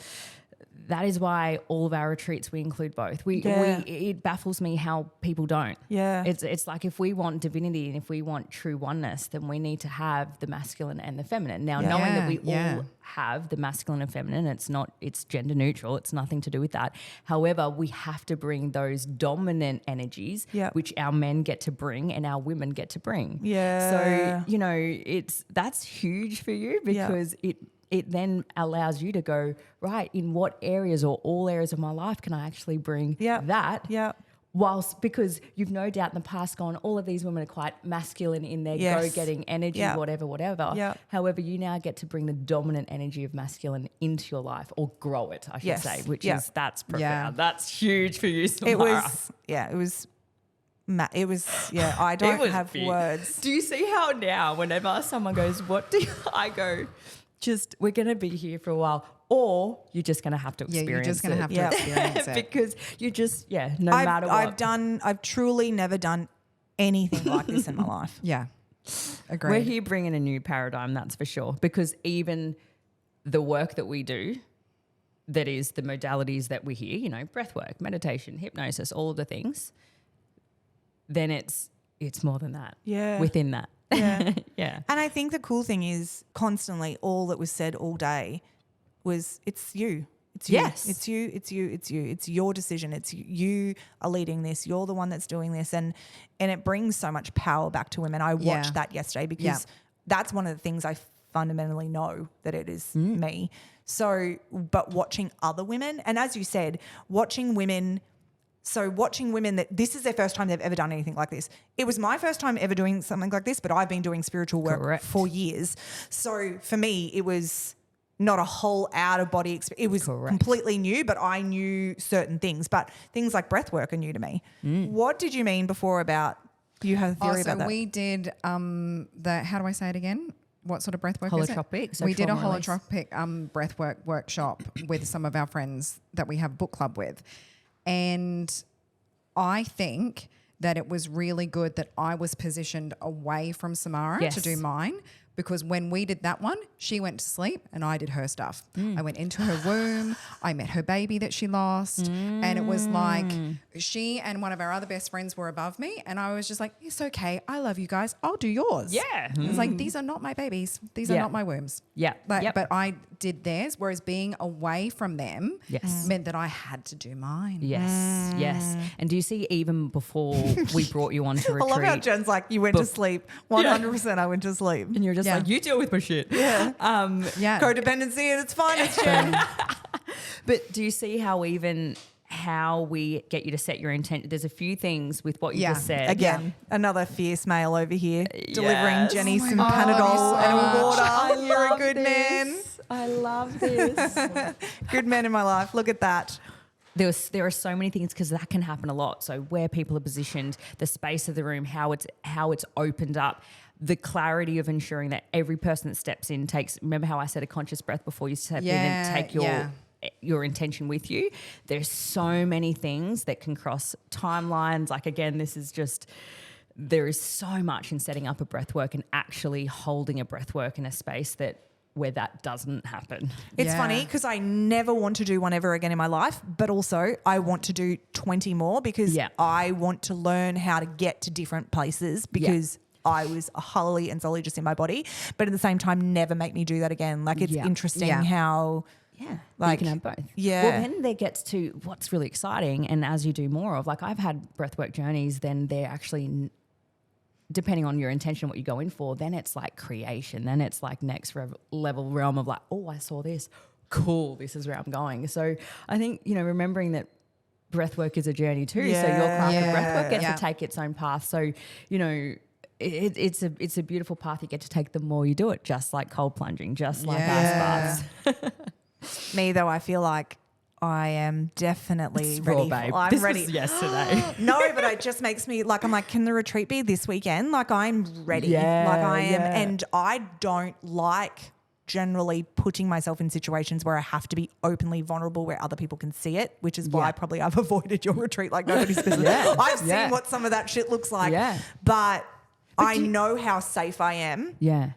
that is why all of our retreats we include both. It baffles me how people don't. Yeah. It's like if we want divinity and if we want true oneness, then we need to have the masculine and the feminine. Now, knowing that we all have the masculine and feminine, it's gender neutral. It's nothing to do with that. However, we have to bring those dominant energies, which our men get to bring and our women get to bring. Yeah. So, you know, that's huge for you because it then allows you to go, right, in what areas or all areas of my life can I actually bring that? Yeah. Whilst, because you've no doubt in the past gone, all of these women are quite masculine in their go-getting energy, whatever. Yeah. However, you now get to bring the dominant energy of masculine into your life or grow it, I should say, which is, that's profound. That's huge for you, Samara. It was It was, I don't have big. words. Do you see how now whenever someone goes, what do you, I go, just we're going to be here for a while, or you're just going to have to experience it. you're just going to have to experience it. Because you just, no matter what. I've truly never done anything like this in my life. Yeah. Agreed. We're here bringing a new paradigm, that's for sure, because even the work that we do, that is the modalities that we hear, breath work, meditation, hypnosis, all of the things, then it's more than that. Yeah. Within that. Yeah. Yeah. And I think the cool thing is constantly all that was said all day was it's you. It's you. Yes. It's you. It's you. It's you. It's your decision. It's you are leading this. You're the one that's doing this. And it brings so much power back to women. I watched that yesterday because that's one of the things I fundamentally know that it is me. So, but watching other women, and as you said, watching women that this is their first time they've ever done anything like this. It was my first time ever doing something like this, but I've been doing spiritual work for years. So for me, it was not a whole out of body experience. It was completely new, but I knew certain things. But things like breath work are new to me. What did you mean before about you have a theory about that? So we did how do I say it again? What sort of breath work holotropic, is it? We did a release. holotropic breath work workshop with some of our friends that we have book club with. And I think that it was really good that I was positioned away from Samara to do mine, because when we did that one, she went to sleep and I did her stuff. I went into her womb. I met her baby that she lost. And it was like she and one of our other best friends were above me. And I was just like, it's okay. I love you guys. I'll do yours. Yeah. It's like, these are not my babies. These are not my wombs. Yeah. But I did theirs, whereas being away from them meant that I had to do mine. Yes, yes. And do you see, even before we brought you onto retreat, I love how Jen's like, you went to sleep. 100% I went to sleep. and you're just like, you deal with my shit. Yeah. Codependency at its finest, Jen. But do you see how we get you to set your intent? There's a few things with what you just said. Again, another fierce male over here delivering Jenny some God, Panadol and water. I You're a love good this. man. I love this. Good man in my life. Look at that. There are so many things, because that can happen a lot. So where people are positioned, the space of the room, how it's opened up, the clarity of ensuring that every person that steps in takes. Remember how I said a conscious breath before you step in and take your intention with you. There's so many things that can cross timelines. Like, again, there is so much in setting up a breath work and actually holding a breath work in a space where that doesn't happen. It's funny because I never want to do one ever again in my life, but also I want to do 20 more because I want to learn how to get to different places because I was wholly and solely just in my body, but at the same time, never make me do that again. Like, it's interesting how... Yeah, like, you can have both. Yeah. Well, then there gets to what's really exciting, and as you do more of, like, I've had breathwork journeys, then they're actually, depending on your intention, what you go in for, then it's like creation. Then it's like next level realm of like, oh, I saw this. Cool, this is where I'm going. So I think, remembering that breathwork is a journey too. So your craft of breathwork gets to take its own path. So, it's a beautiful path you get to take the more you do it, just like cold plunging, just like ice baths. Me, though, I feel like I am definitely ready. I'm this ready. Was yesterday. No, but it just makes me like, I'm like, can the retreat be this weekend? Like, I'm ready. Yeah, like, I am. And I don't like generally putting myself in situations where I have to be openly vulnerable where other people can see it, which is why probably I've avoided your retreat like nobody's business. I've seen what some of that shit looks like. Yeah. But I know how safe I am. Yeah.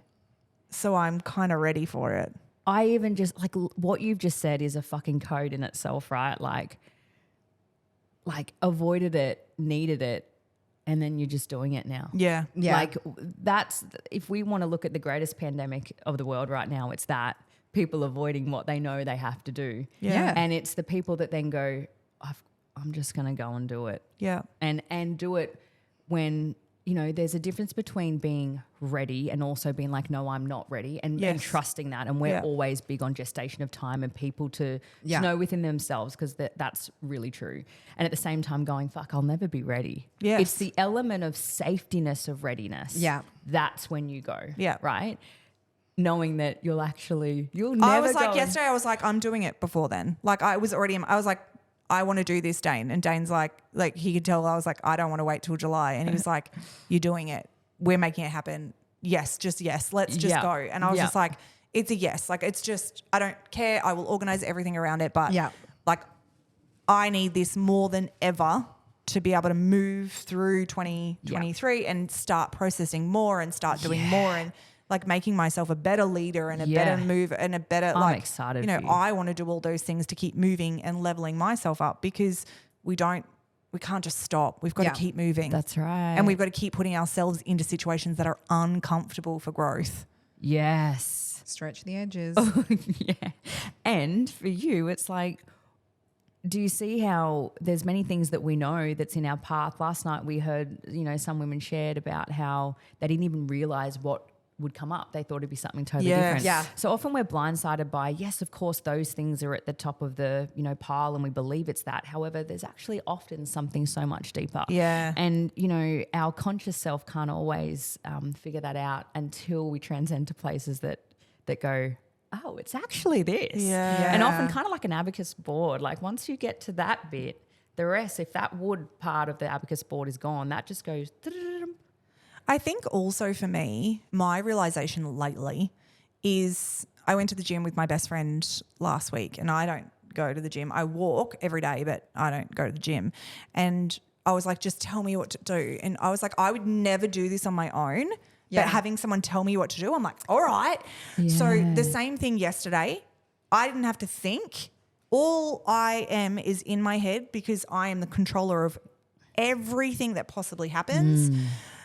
So I'm kind of ready for it. I even just like what you've just said is a fucking code in itself, right? Like avoided it, needed it, and then you're just doing it now. Yeah. Like that's, if we want to look at the greatest pandemic of the world right now, it's that people avoiding what they know they have to do. Yeah. And it's the people that then go, I'm just going to go and do it. Yeah. And do it when, there's a difference between being ready and also being like, no, I'm not ready, and trusting that. And we're always big on gestation of time and people to know within themselves, because that's really true. And at the same time going, fuck, I'll never be ready. Yes. It's the element of safetyness of readiness. Yeah. That's when you go. Yeah. Right? Knowing that you'll never I was like, go yesterday I was like, I'm doing it before then. Like, I was like, I want to do this, Dane. And Dane's like he could tell I was like, I don't want to wait till July. And he was like, you're doing it. We're making it happen. Yes, just yes. Let's just go. And I was just like, it's a yes. Like, it's just, I don't care. I will organize everything around it. But like, I need this more than ever to be able to move through 2023 and start processing more and start doing more and like making myself a better leader and a better mover and a better, I'm like, excited you know, for you. I want to do all those things to keep moving and leveling myself up because we can't just stop. We've got to keep moving. That's right. And we've got to keep putting ourselves into situations that are uncomfortable for growth. Yes. Stretch the edges. Yeah. And for you, it's like, do you see how there's many things that we know that's in our path? Last night we heard, you know, some women shared about how they didn't even realize what would come up. They thought it'd be something totally different. Yeah. So often we're blindsided by, yes, of course, those things are at the top of the, you know, pile and we believe it's that. However, there's actually often something so much deeper. Yeah. And, you know, our conscious self can't always figure that out until we transcend to places that go, oh, it's actually this. Yeah. And often kind of like an abacus board, like once you get to that bit, the rest, if that wood part of the abacus board is gone, that just goes. I think also for me, my realization lately is I went to the gym with my best friend last week and I don't go to the gym. I walk every day, but I don't go to the gym. And I was like, just tell me what to do. And I was like, I would never do this on my own. Yeah. But having someone tell me what to do, I'm like, all right. Yeah. So the same thing yesterday, I didn't have to think. All I am is in my head because I am the controller of everything that possibly happens.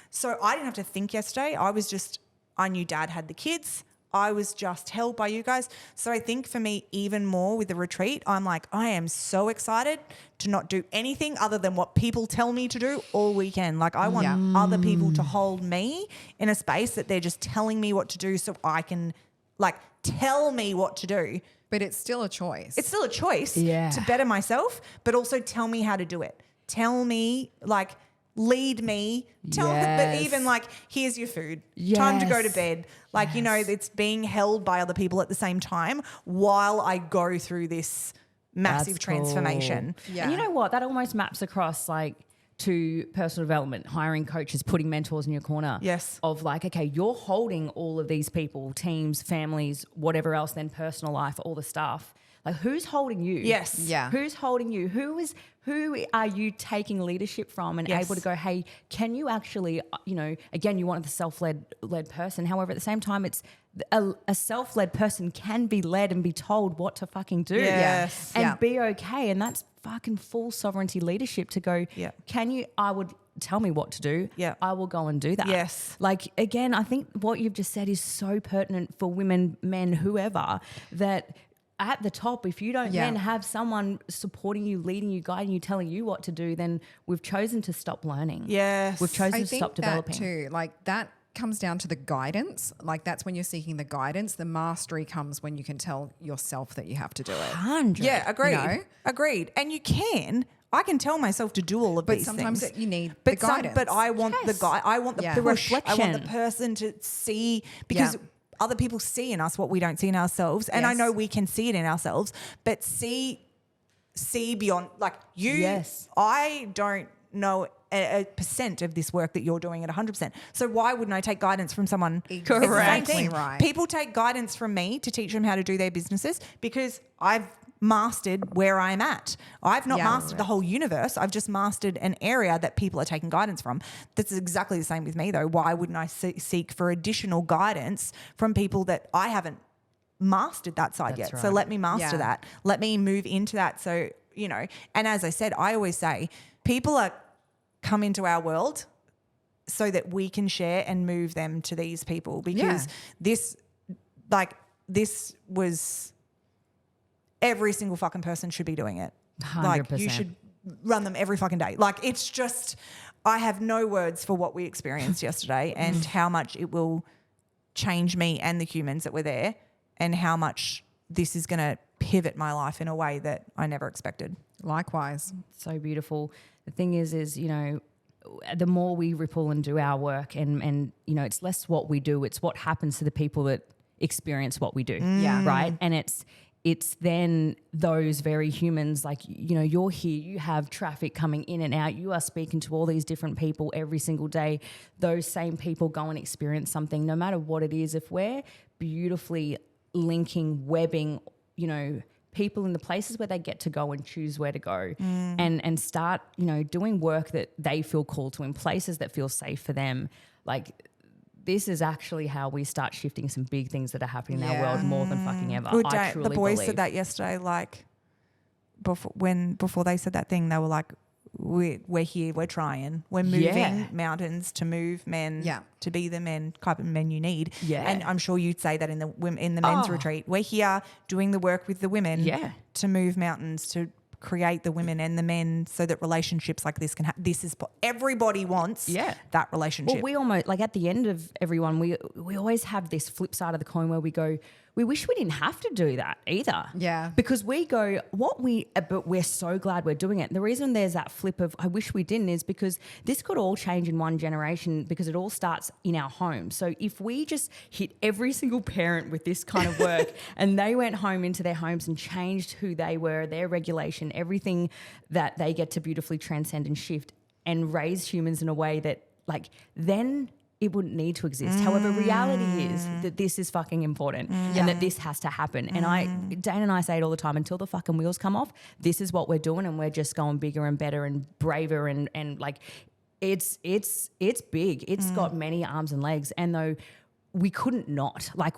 So I didn't have to think yesterday. I knew Dad had the kids. I was just held by you guys. So I think for me, even more with the retreat, I'm like, I am so excited to not do anything other than what people tell me to do all weekend. Like I want other people to hold me in a space that they're just telling me what to do so I can like tell me what to do. But it's still a choice. It's still a choice to better myself, but also tell me how to do it. Tell me like, lead me, but even like, here's your food, time to go to bed. Like, you know, it's being held by other people at the same time while I go through this massive transformation. Cool. Yeah. And you know what? That almost maps across like to personal development, hiring coaches, putting mentors in your corner. Yes. Of like, okay, you're holding all of these people, teams, families, whatever else, then personal life, all the stuff. Like who's holding you? Yes. Yeah. Who's holding you? Who are you taking leadership from and able to go, hey, can you actually, you know, again, you want the self-led person. However, at the same time, it's a self-led person can be led and be told what to fucking do. Yes. And be okay. And that's fucking full sovereignty leadership to go, I would tell me what to do. Yeah. I will go and do that. Yes. Like, again, I think what you've just said is so pertinent for women, men, whoever, that at the top, if you don't then have someone supporting you, leading you, guiding you, telling you what to do, then we've chosen to stop learning. Yes. We've chosen to think stop developing. that too. Like that comes down to the guidance. Like that's when you're seeking the guidance. The mastery comes when you can tell yourself that you have to do it. 100. Yeah, agreed. You know? Agreed. And you can. I can tell myself to do all of these things. But sometimes you need the guidance. But I want the guy. I want the push. reflection. I want the person to see because other people see in us what we don't see in ourselves. And I know we can see it in ourselves, but see beyond like you. Yes. I don't know a percent of this work that you're doing at 100%. So why wouldn't I take guidance from someone? Exactly. It's the same thing. Right. People take guidance from me to teach them how to do their businesses because I've mastered where I'm at. I've not mastered the whole universe. I've just mastered an area that people are taking guidance from. That's exactly the same with me though. Why wouldn't I seek for additional guidance from people that I haven't mastered that side yet? Right. So let me master that. Let me move into that. So, you know, and as I said, I always say people are come into our world so that we can share and move them to these people because this was every single fucking person should be doing it. 100%. Like you should run them every fucking day. Like it's just, I have no words for what we experienced yesterday and how much it will change me and the humans that were there and how much this is going to pivot my life in a way that I never expected. Likewise. So beautiful. The thing is, you know, the more we ripple and do our work and you know, it's less what we do, it's what happens to the people that experience what we do. Yeah. Right. And it's it's then those very humans, like, you know, you're here, you have traffic coming in and out, you are speaking to all these different people every single day. Those same people go and experience something, no matter what it is. If we're beautifully linking, webbing, you know, people in the places where they get to go and choose where to go and start, you know, doing work that they feel called to in places that feel safe for them, like, this is actually how we start shifting some big things that are happening in our world more than fucking ever. Well, I truly the boys believe. said that yesterday, like before they said that thing, they were like, we're here, we're trying. We're moving mountains to move men to be the type of men you need. Yeah. And I'm sure you'd say that in the men's retreat. We're here doing the work with the women to move mountains, to create the women and the men so that relationships like this can happen. This is everybody wants that relationship. Well, we almost, like, at the end of everyone, we always have this flip side of the coin where we go, we wish we didn't have to do that either. Yeah. Because we go, but we're so glad we're doing it. The reason there's that flip of I wish we didn't is because this could all change in one generation, because it all starts in our home. So if we just hit every single parent with this kind of work and they went home into their homes and changed who they were, their regulation, everything that they get to beautifully transcend and shift and raise humans in a way that, like, then it wouldn't need to exist. However, reality is that this is fucking important and that this has to happen. And Dane and I say it all the time, until the fucking wheels come off, this is what we're doing, and we're just going bigger and better and braver and like, it's big. It's got many arms and legs. And though we couldn't not, like,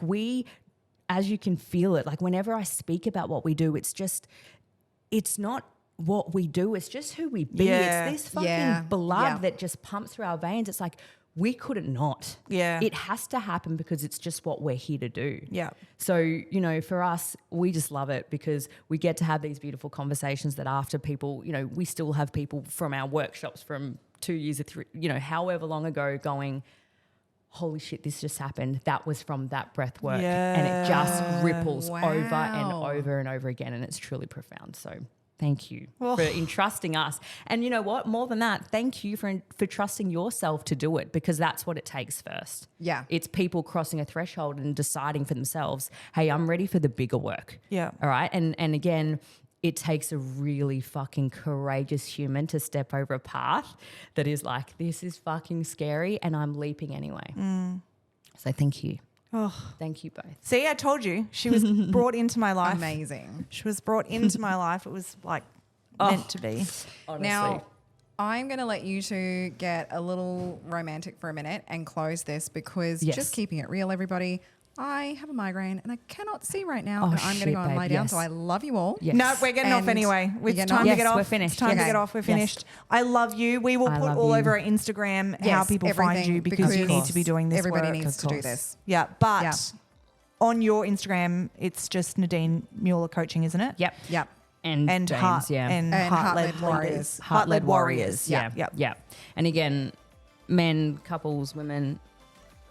as you can feel it, like, whenever I speak about what we do, it's not what we do, it's just who we be. Yeah. It's this fucking blood that just pumps through our veins. It's like, we couldn't not. Yeah. It has to happen because it's just what we're here to do. Yeah. So, you know, for us, we just love it because we get to have these beautiful conversations that after people, you know, we still have people from our workshops from 2 years or 3, you know, however long ago going, holy shit, this just happened. That was from that breath work. And it just ripples over and over and over again. And it's truly profound. So thank you for entrusting us. And you know what? More than that, thank you for trusting yourself to do it, because that's what it takes first. Yeah. It's people crossing a threshold and deciding for themselves, hey, I'm ready for the bigger work. Yeah. All right. And again, it takes a really fucking courageous human to step over a path that is like, this is fucking scary and I'm leaping anyway. So thank you. Oh. Thank you both. See, I told you. She was brought into my life. Amazing. She was brought into my life. It was like meant to be. Honestly. Now, I'm going to let you two get a little romantic for a minute and close this because just keeping it real, everybody, I have a migraine and I cannot see right now. And I'm going to go and lay down. So I love you all. Yes. No, we're getting off anyway. It's time to get off. We're finished. It's time to get off. We're finished. I love you. We will put all over our Instagram how people find you, because you need to be doing this Everybody work. needs to do this. Yeah, but on your Instagram, it's just Nadine Muller Coaching, isn't it? Yep. And James, and Heart-Led Warriors. Heart-Led Warriors. Yeah. And again, men, couples, women,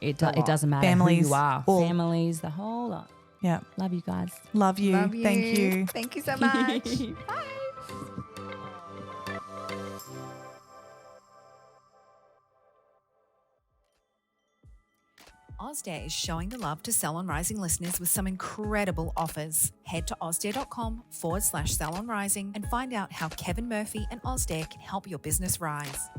it doesn't matter Families, who you are. Families, the whole lot. Yeah. Love you guys. Love you. Thank you. Thank you so much. Bye. Ozday is showing the love to Salon Rising listeners with some incredible offers. Head to ozday.com/salonrising and find out how Kevin Murphy and Ozday can help your business rise.